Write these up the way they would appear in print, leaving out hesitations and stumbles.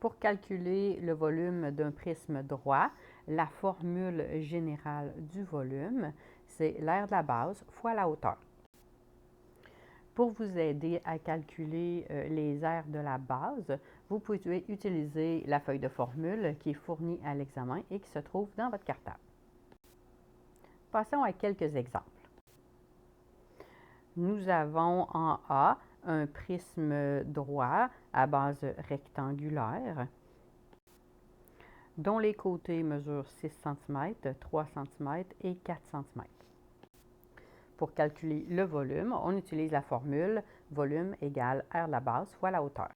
Pour calculer le volume d'un prisme droit, la formule générale du volume, c'est l'aire de la base fois la hauteur. Pour vous aider à calculer les aires de la base, vous pouvez utiliser la feuille de formule qui est fournie à l'examen et qui se trouve dans votre cartable. Passons à quelques exemples. Nous avons en A un prisme droit à base rectangulaire dont les côtés mesurent 6 cm, 3 cm et 4 cm. Pour calculer le volume, on utilise la formule volume égale aire de la base fois la hauteur.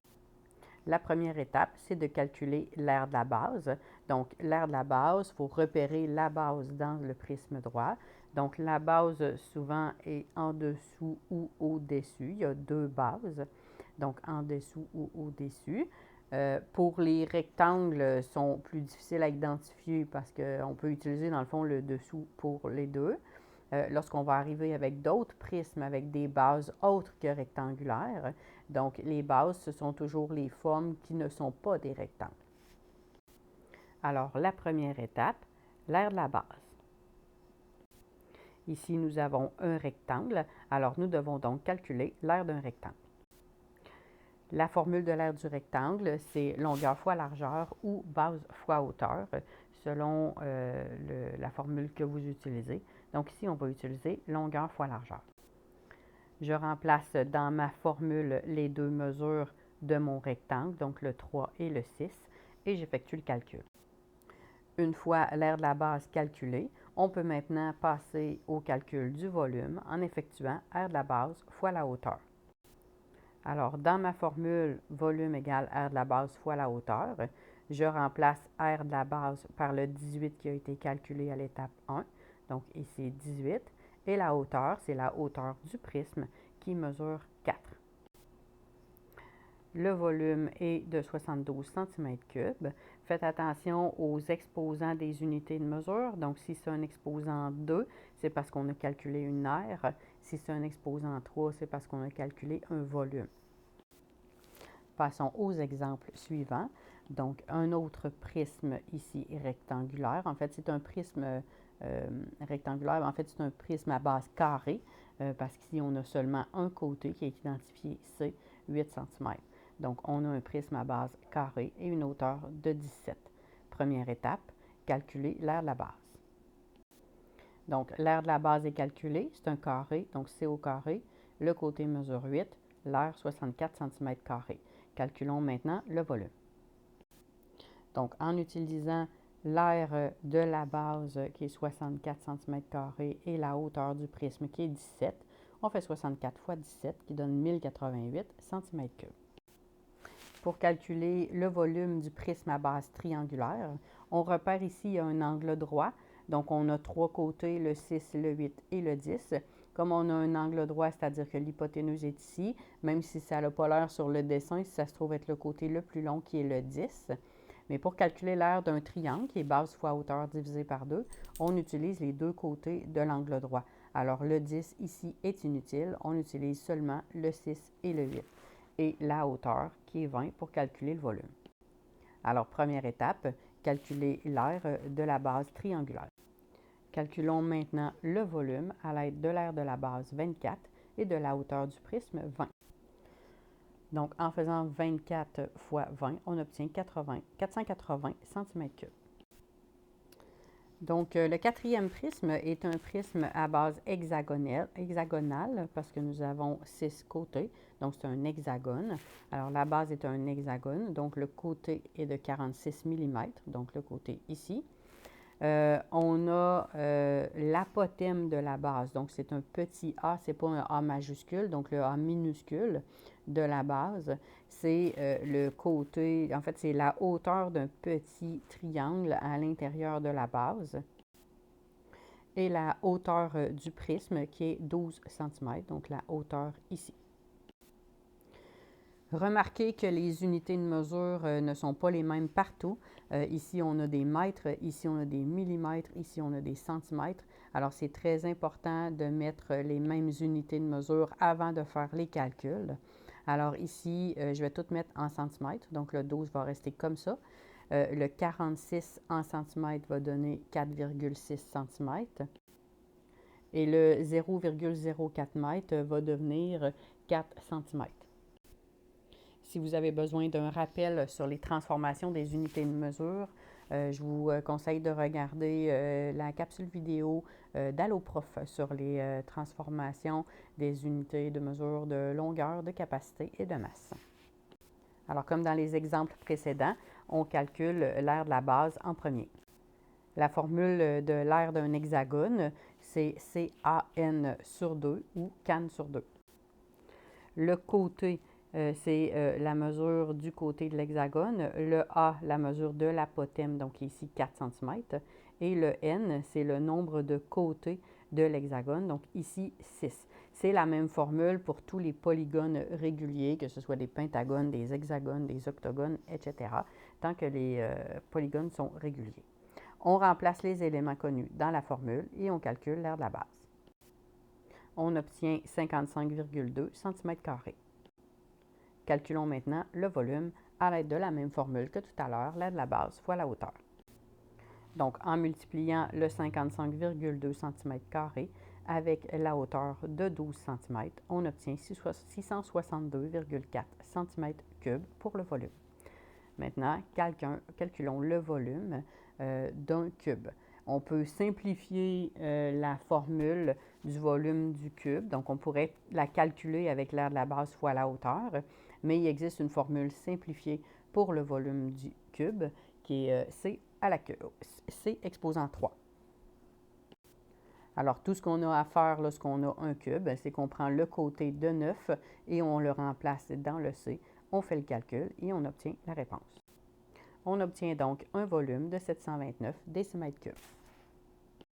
La première étape, c'est de calculer l'aire de la base. Donc, l'aire de la base, il faut repérer la base dans le prisme droit. Donc, la base, souvent, est en dessous ou au-dessus. Il y a deux bases, donc en dessous ou au-dessus. Pour les rectangles, sont plus difficiles à identifier parce qu'on peut utiliser, dans le fond, le dessous pour les deux. Lorsqu'on va arriver avec d'autres prismes avec des bases autres que rectangulaires, donc les bases, ce sont toujours les formes qui ne sont pas des rectangles. Alors, la première étape, l'aire de la base. Ici, nous avons un rectangle, alors nous devons donc calculer l'aire d'un rectangle. La formule de l'aire du rectangle, c'est longueur fois largeur ou base fois hauteur, selon la formule que vous utilisez. Donc ici, on va utiliser longueur fois largeur. Je remplace dans ma formule les deux mesures de mon rectangle, donc le 3 et le 6, et j'effectue le calcul. Une fois l'aire de la base calculée, on peut maintenant passer au calcul du volume en effectuant aire de la base fois la hauteur. Alors, dans ma formule volume égale aire de la base fois la hauteur, je remplace aire de la base par le 18 qui a été calculé à l'étape 1, donc ici 18, et la hauteur, c'est la hauteur du prisme qui mesure 4. Le volume est de 72 cm3. Faites attention aux exposants des unités de mesure. Donc, si c'est un exposant 2, c'est parce qu'on a calculé une aire. Si c'est un exposant 3, c'est parce qu'on a calculé un volume. Passons aux exemples suivants. Donc, un autre prisme ici rectangulaire. En fait, c'est un prisme rectangulaire. En fait, c'est un prisme à base carrée parce qu'ici, on a seulement un côté qui est identifié, c'est 8 cm. Donc, on a un prisme à base carrée et une hauteur de 17. Première étape, calculer l'aire de la base. Donc, l'aire de la base est calculée, c'est un carré, donc c'est au carré. Le côté mesure 8, l'aire 64 cm². Calculons maintenant le volume. Donc, en utilisant l'aire de la base qui est 64 cm² et la hauteur du prisme qui est 17, on fait 64 fois 17 qui donne 1088 cm3. Pour calculer le volume du prisme à base triangulaire, on repère ici un angle droit. Donc, on a trois côtés, le 6, le 8 et le 10. Comme on a un angle droit, c'est-à-dire que l'hypoténuse est ici, même si ça n'a pas l'air sur le dessin, si ça se trouve être le côté le plus long qui est le 10. Mais pour calculer l'aire d'un triangle, qui est base fois hauteur divisé par 2, on utilise les deux côtés de l'angle droit. Alors, le 10 ici est inutile, on utilise seulement le 6 et le 8 et la hauteur qui est 20 pour calculer le volume. Alors, première étape, calculer l'aire de la base triangulaire. Calculons maintenant le volume à l'aide de l'aire de la base 24 et de la hauteur du prisme 20. Donc, en faisant 24 fois 20, on obtient 480 cm3. Donc, le quatrième prisme est un prisme à base hexagonale parce que nous avons 6 côtés. Donc, c'est un hexagone. Alors, la base est un hexagone. Donc, le côté est de 46 mm. Donc, le côté ici. On a l'apothème de la base. Donc, c'est un petit a. Ce n'est pas un A majuscule. Donc, le A minuscule de la base, c'est le côté, en fait, c'est la hauteur d'un petit triangle à l'intérieur de la base et la hauteur du prisme qui est 12 cm, donc la hauteur ici. Remarquez que les unités de mesure ne sont pas les mêmes partout. Ici, on a des mètres, ici, on a des millimètres, ici, on a des centimètres. Alors, c'est très important de mettre les mêmes unités de mesure avant de faire les calculs. Alors ici, je vais tout mettre en centimètres, donc le 12 va rester comme ça. Le 46 en centimètres va donner 4,6 cm. Et le 0,04 m va devenir 4 cm. Si vous avez besoin d'un rappel sur les transformations des unités de mesure, je vous conseille de regarder la capsule vidéo d'Alloprof sur les transformations des unités de mesure de longueur, de capacité et de masse. Alors, comme dans les exemples précédents, on calcule l'aire de la base en premier. La formule de l'aire d'un hexagone, c'est CAN sur 2 ou CAN sur 2. Le côté, c'est la mesure du côté de l'hexagone. Le A, la mesure de l'apothème, donc ici 4 cm. Et le N, c'est le nombre de côtés de l'hexagone, donc ici 6. C'est la même formule pour tous les polygones réguliers, que ce soit des pentagones, des hexagones, des octogones, etc., tant que les polygones sont réguliers. On remplace les éléments connus dans la formule et on calcule l'aire de la base. On obtient 55,2 cm². Calculons maintenant le volume à l'aide de la même formule que tout à l'heure, l'aire de la base fois la hauteur. Donc, en multipliant le 55,2 cm² avec la hauteur de 12 cm, on obtient 662,4 cm³ pour le volume. Maintenant, calculons le volume d'un cube. On peut simplifier la formule du volume du cube. Donc, on pourrait la calculer avec l'aire de la base fois la hauteur, mais il existe une formule simplifiée pour le volume du cube qui est C exposant 3. Alors, tout ce qu'on a à faire lorsqu'on a un cube, c'est qu'on prend le côté de 9 et on le remplace dans le C. On fait le calcul et on obtient la réponse. On obtient donc un volume de 729 décimètres cubes.